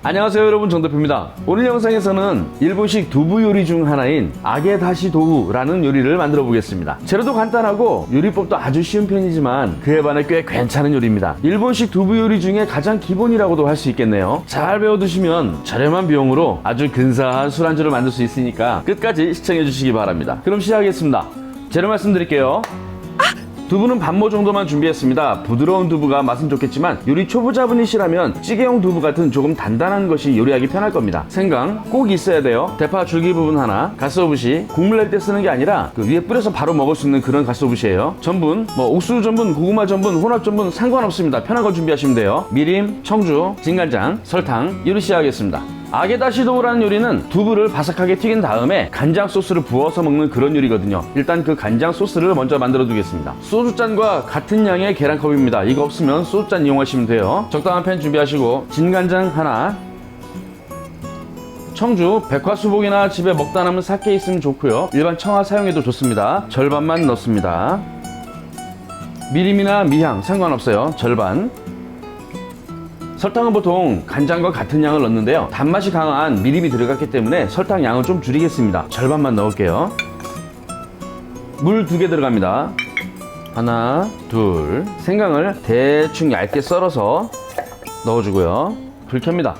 안녕하세요 여러분, 정대표입니다. 오늘 영상에서는 일본식 두부 요리 중 하나인 아게다시 도우라는 요리를 만들어 보겠습니다. 재료도 간단하고 요리법도 아주 쉬운 편이지만 그에 반해 꽤 괜찮은 요리입니다. 일본식 두부 요리 중에 가장 기본이라고도 할 수 있겠네요. 잘 배워두시면 저렴한 비용으로 아주 근사한 술안주를 만들 수 있으니까 끝까지 시청해 주시기 바랍니다. 그럼 시작하겠습니다. 재료 말씀드릴게요. 두부는 반모 정도만 준비했습니다. 부드러운 두부가 맛은 좋겠지만 요리 초보자분이시라면 찌개용 두부 같은 조금 단단한 것이 요리하기 편할 겁니다. 생강 꼭 있어야 돼요. 대파 줄기 부분 하나, 갓소부시 국물 낼 때 쓰는 게 아니라 그 위에 뿌려서 바로 먹을 수 있는 그런 갓소부시예요. 전분, 옥수수 전분, 고구마 전분, 혼합 전분 상관없습니다. 편한 거 준비하시면 돼요. 미림, 청주, 진간장, 설탕. 요리 시작하겠습니다. 아게다시 도우라는 요리는 두부를 바삭하게 튀긴 다음에 간장 소스를 부어서 먹는 그런 요리거든요. 일단 그 간장 소스를 먼저 만들어 두겠습니다. 소주잔과 같은 양의 계란컵입니다. 이거 없으면 소주잔 이용하시면 돼요. 적당한 팬 준비하시고 진간장 하나, 청주, 백화수복이나 집에 먹다 남은 사케 있으면 좋고요. 일반 청아 사용해도 좋습니다. 절반만 넣습니다. 미림이나 미향 상관없어요. 절반. 설탕은 보통 간장과 같은 양을 넣는데요. 단맛이 강한 미림이 들어갔기 때문에 설탕 양은 좀 줄이겠습니다. 절반만 넣을게요. 물 2개 들어갑니다. 하나, 둘. 생강을 대충 얇게 썰어서 넣어주고요. 불 켭니다.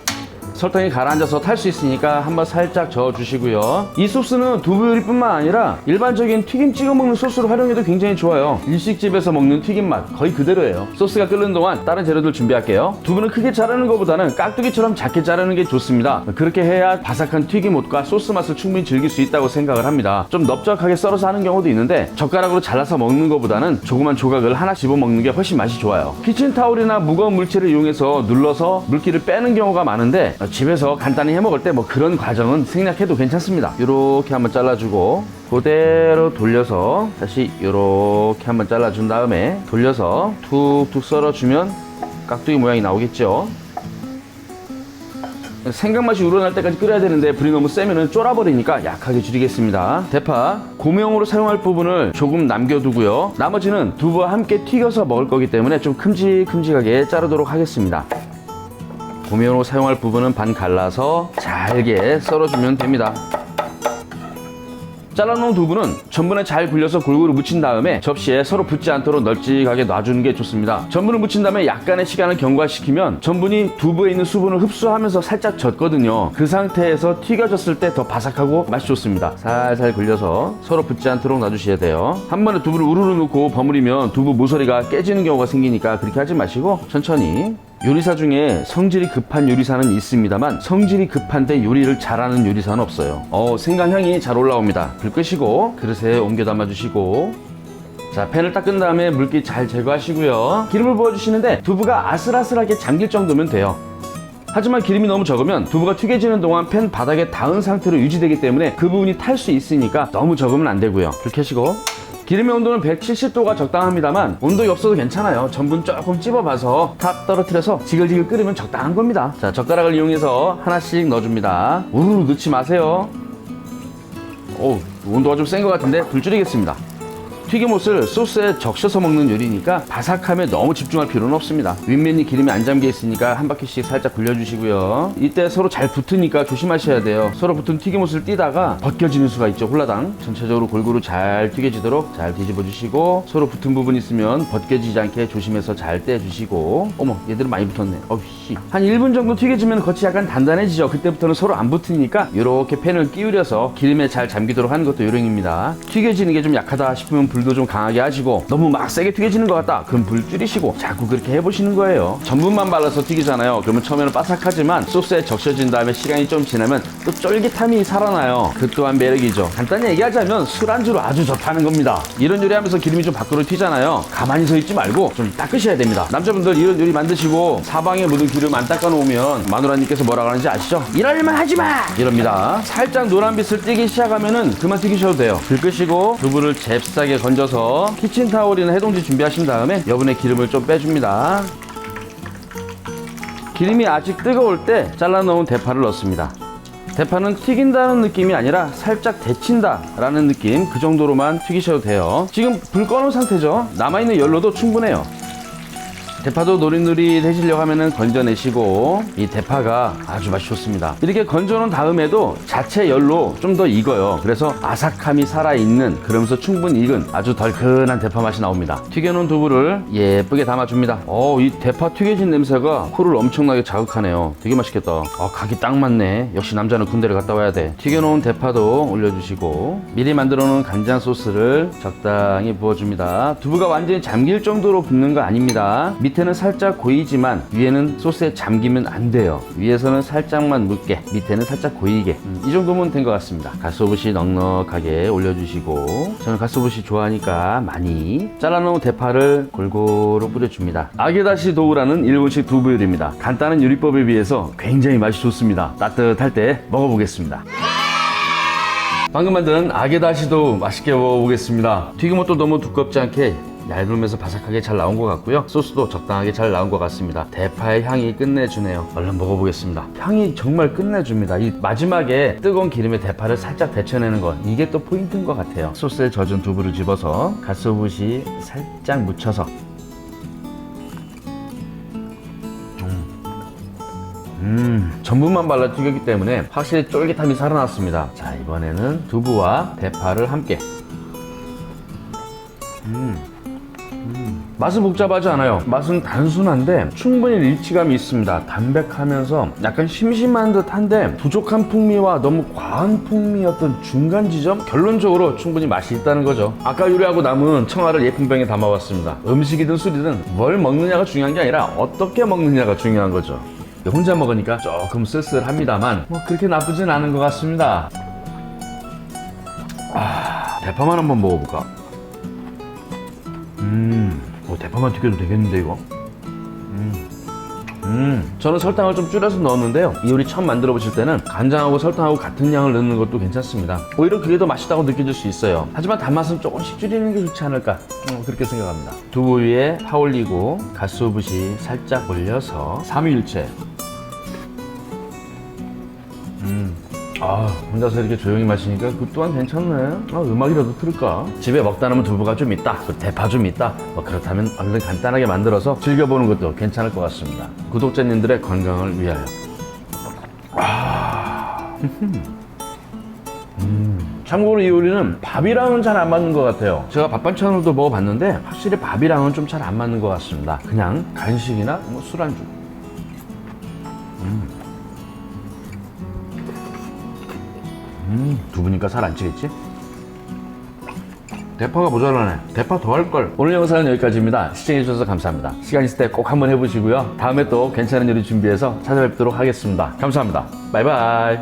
설탕이 가라앉아서 탈 수 있으니까 한번 살짝 저어주시고요. 이 소스는 두부 요리뿐만 아니라 일반적인 튀김 찍어 먹는 소스로 활용해도 굉장히 좋아요. 일식집에서 먹는 튀김 맛 거의 그대로예요. 소스가 끓는 동안 다른 재료들 준비할게요. 두부는 크게 자르는 것보다는 깍두기처럼 작게 자르는 게 좋습니다. 그렇게 해야 바삭한 튀김옷과 소스 맛을 충분히 즐길 수 있다고 생각을 합니다. 좀 넓적하게 썰어서 하는 경우도 있는데 젓가락으로 잘라서 먹는 것보다는 조그만 조각을 하나 집어 먹는 게 훨씬 맛이 좋아요. 키친타올이나 무거운 물체를 이용해서 눌러서 물기를 빼는 경우가 많은데 집에서 간단히 해먹을 때 그런 과정은 생략해도 괜찮습니다. 이렇게 한번 잘라주고 그대로 돌려서 다시 이렇게 한번 잘라준 다음에 돌려서 툭툭 썰어주면 깍두기 모양이 나오겠죠. 생강 맛이 우러날 때까지 끓여야 되는데 불이 너무 세면 쫄아버리니까 약하게 줄이겠습니다. 대파 고명으로 사용할 부분을 조금 남겨두고요. 나머지는 두부와 함께 튀겨서 먹을 거기 때문에 좀 큼직큼직하게 자르도록 하겠습니다. 고명으로 사용할 부분은 반 갈라서 잘게 썰어주면 됩니다. 잘라놓은 두부는 전분에 잘 굴려서 골고루 묻힌 다음에 접시에 서로 붙지 않도록 널찍하게 놔주는 게 좋습니다. 전분을 묻힌 다음에 약간의 시간을 경과시키면 전분이 두부에 있는 수분을 흡수하면서 살짝 젖거든요. 그 상태에서 튀겨졌을 때 더 바삭하고 맛이 좋습니다. 살살 굴려서 서로 붙지 않도록 놔주셔야 돼요. 한 번에 두부를 우르르 넣고 버무리면 두부 모서리가 깨지는 경우가 생기니까 그렇게 하지 마시고 천천히. 요리사 중에 성질이 급한 요리사는 있습니다만 성질이 급한데 요리를 잘하는 요리사는 없어요. 생강향이 잘 올라옵니다. 불 끄시고 그릇에 옮겨 담아주시고, 자, 팬을 딱 끈 다음에 물기 잘 제거하시고요. 기름을 부어주시는데 두부가 아슬아슬하게 잠길 정도면 돼요. 하지만 기름이 너무 적으면 두부가 튀겨지는 동안 팬 바닥에 닿은 상태로 유지되기 때문에 그 부분이 탈 수 있으니까 너무 적으면 안 되고요. 불 켜시고 기름의 온도는 170도가 적당합니다만 온도가 없어도 괜찮아요. 전분 조금 찝어봐서 탑 떨어뜨려서 지글지글 끓이면 적당한 겁니다. 자, 젓가락을 이용해서 하나씩 넣어줍니다. 우르르 넣지 마세요. 온도가 좀 센 것 같은데 불 줄이겠습니다. 튀김옷을 소스에 적셔서 먹는 요리니까 바삭함에 너무 집중할 필요는 없습니다. 윗면이 기름이 안 잠겨 있으니까 한 바퀴씩 살짝 굴려주시고요. 이때 서로 잘 붙으니까 조심하셔야 돼요. 서로 붙은 튀김옷을 띄다가 벗겨지는 수가 있죠. 홀라당. 전체적으로 골고루 잘 튀겨지도록 잘 뒤집어 주시고, 서로 붙은 부분 있으면 벗겨지지 않게 조심해서 잘 떼주시고. 어머, 얘들은 많이 붙었네. 한 1분 정도 튀겨지면 겉이 약간 단단해지죠. 그때부터는 서로 안 붙으니까 이렇게 팬을 끼우려서 기름에 잘 잠기도록 하는 것도 요령입니다. 튀겨지는 게 좀 약하다 싶으면 불도 좀 강하게 하시고, 너무 막 세게 튀겨지는 것 같다 그럼 불 줄이시고 자꾸 그렇게 해보시는 거예요. 전분만 발라서 튀기잖아요. 그러면 처음에는 바삭하지만 소스에 적셔진 다음에 시간이 좀 지나면 또 쫄깃함이 살아나요. 그 또한 매력이죠. 간단히 얘기하자면 술안주로 아주 좋다는 겁니다. 이런 요리하면서 기름이 좀 밖으로 튀잖아요. 가만히 서 있지 말고 좀 닦으셔야 됩니다. 남자분들 이런 요리 만드시고 사방에 묻은 기름 안 닦아놓으면 마누라님께서 뭐라 하는지 아시죠? 이럴 일 하지마! 이럽니다. 살짝 노란빛을 띠기 시작하면은 그만 튀기셔도 돼요. 불 끄시고 두부를 잽싸게 건져서 키친타올이나 해동지 준비하신 다음에 여분의 기름을 좀 빼줍니다. 기름이 아직 뜨거울 때 잘라놓은 대파를 넣습니다. 대파는 튀긴다는 느낌이 아니라 살짝 데친다 라는 느낌, 그 정도로만 튀기셔도 돼요. 지금 불 꺼놓은 상태죠. 남아있는 연료도 충분해요. 대파도 노릿노릿해지려고 하면은 건져내시고, 이 대파가 아주 맛이 좋습니다. 이렇게 건져놓은 다음에도 자체 열로 좀 더 익어요. 그래서 아삭함이 살아있는, 그러면서 충분히 익은 아주 덜큰한 대파 맛이 나옵니다. 튀겨놓은 두부를 예쁘게 담아줍니다. 이 대파 튀겨진 냄새가 코를 엄청나게 자극하네요. 되게 맛있겠다. 각이 딱 맞네. 역시 남자는 군대를 갔다 와야 돼. 튀겨놓은 대파도 올려주시고, 미리 만들어놓은 간장 소스를 적당히 부어줍니다. 두부가 완전히 잠길 정도로 붓는 거 아닙니다. 밑에는 살짝 고이지만 위에는 소스에 잠기면 안 돼요. 위에서는 살짝만 묻게, 밑에는 살짝 고이게, 이 정도면 된 것 같습니다. 가쓰오부시 넉넉하게 올려주시고, 저는 가쓰오부시 좋아하니까 많이 잘라놓은 대파를 골고루 뿌려줍니다. 아게다시 도우라는 일본식 두부 요리입니다. 간단한 요리법에 비해서 굉장히 맛이 좋습니다. 따뜻할 때 먹어보겠습니다. 방금 만든 아게다시 도우 맛있게 먹어보겠습니다. 튀김은 또 너무 두껍지 않게 얇으면서 바삭하게 잘 나온 것 같고요. 소스도 적당하게 잘 나온 것 같습니다. 대파의 향이 끝내주네요. 얼른 먹어보겠습니다. 향이 정말 끝내줍니다. 이 마지막에 뜨거운 기름에 대파를 살짝 데쳐내는 것, 이게 또 포인트인 것 같아요. 소스에 젖은 두부를 집어서 가쓰오부시 살짝 묻혀서 전분만 발라 튀겼기 때문에 확실히 쫄깃함이 살아났습니다. 자, 이번에는 두부와 대파를 함께. 맛은 복잡하지 않아요. 맛은 단순한데 충분히 리치감이 있습니다. 담백하면서 약간 심심한 듯한데 부족한 풍미와 너무 과한 풍미의 어떤 중간 지점? 결론적으로 충분히 맛이 있다는 거죠. 아까 요리하고 남은 청아를 예쁜 병에 담아왔습니다. 음식이든 술이든 뭘 먹느냐가 중요한 게 아니라 어떻게 먹느냐가 중요한 거죠. 혼자 먹으니까 조금 쓸쓸합니다만 그렇게 나쁘진 않은 것 같습니다. 대파만 한번 먹어볼까? 대파만 튀겨도 되겠는데 이거? 저는 설탕을 좀 줄여서 넣었는데요. 이 요리 처음 만들어 보실 때는 간장하고 설탕하고 같은 양을 넣는 것도 괜찮습니다. 오히려 그게 더 맛있다고 느껴질 수 있어요. 하지만 단맛은 조금씩 줄이는 게 좋지 않을까, 그렇게 생각합니다. 두부 위에 파 올리고 가쓰오부시 살짝 올려서 삼위일체. 혼자서 이렇게 조용히 마시니까 그 또한 괜찮네. 음악이라도 틀을까? 집에 먹다 남은 두부가 좀 있다, 대파 좀 있다, 그렇다면 얼른 간단하게 만들어서 즐겨보는 것도 괜찮을 것 같습니다. 구독자님들의 건강을 위하여. 참고로 이 요리는 밥이랑은 잘 안 맞는 것 같아요. 제가 밥 반찬으로도 먹어봤는데 확실히 밥이랑은 좀 잘 안 맞는 것 같습니다. 그냥 간식이나 술안주. 두부니까 살 안 찌겠지? 대파가 모자라네. 대파 더 할걸. 오늘 영상은 여기까지입니다. 시청해주셔서 감사합니다. 시간 있을 때 꼭 한번 해보시고요. 다음에 또 괜찮은 요리 준비해서 찾아뵙도록 하겠습니다. 감사합니다. 바이바이.